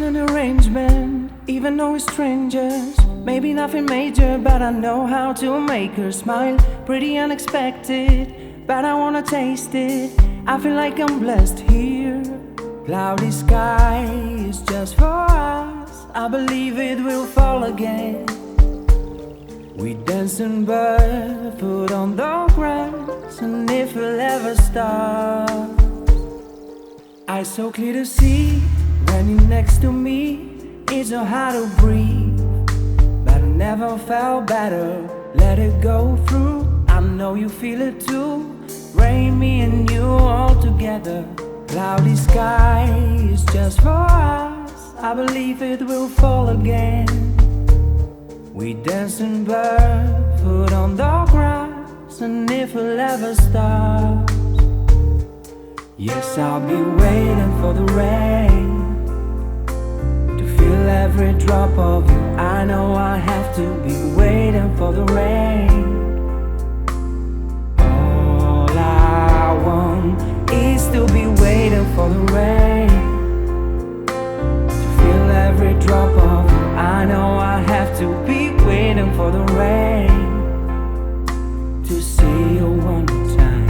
an arrangement, even though we're strangers. Maybe nothing major, but I know how to make her smile. Pretty unexpected, but I wanna taste it. I feel like I'm blessed here. Cloudy sky is just for us. I believe it will fall again. We dancing barefoot on the grass, and if we'll ever stop. Eyes so clear to see when you're next to me. It's so hard to breathe, but I never felt better. Let it go through. I know you feel it too. Rain, me and you all together. Cloudy sky is just for us. I believe it will fall again. We dancing barefoot on the grass, and if we'll ever stop. Yes, I'll be waiting for the rain to feel every drop of you. I know I have to be waiting for the rain. All I want is to be waiting for the rain to feel every drop of you. I know I have to be waiting for the rain to see you one more time.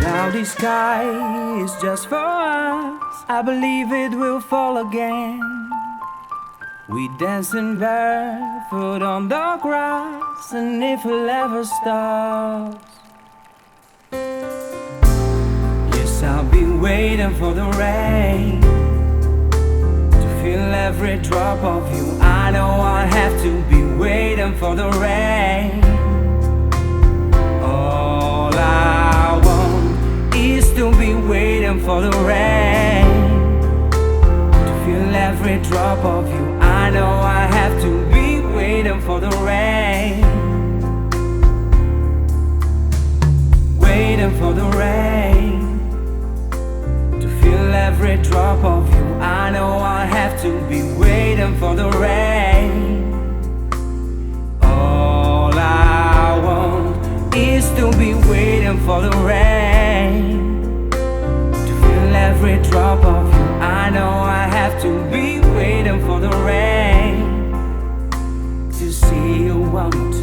Cloudy sky is just for us. I believe it will fall again. We dancing barefoot on the grass, and if we'll ever stop. Yes, I'll be waiting for the rain to feel every drop of you. I know I have to be waiting for the rain. All I want is to be waiting for the rain to feel every drop of you. I know I have to be waiting for the rain. Waiting for the rain to feel every drop of you. I know I have to be waiting for the rain. All I want is to be waiting for the rain to feel every drop of you. I know I have to be waiting for the rain to see you one more time.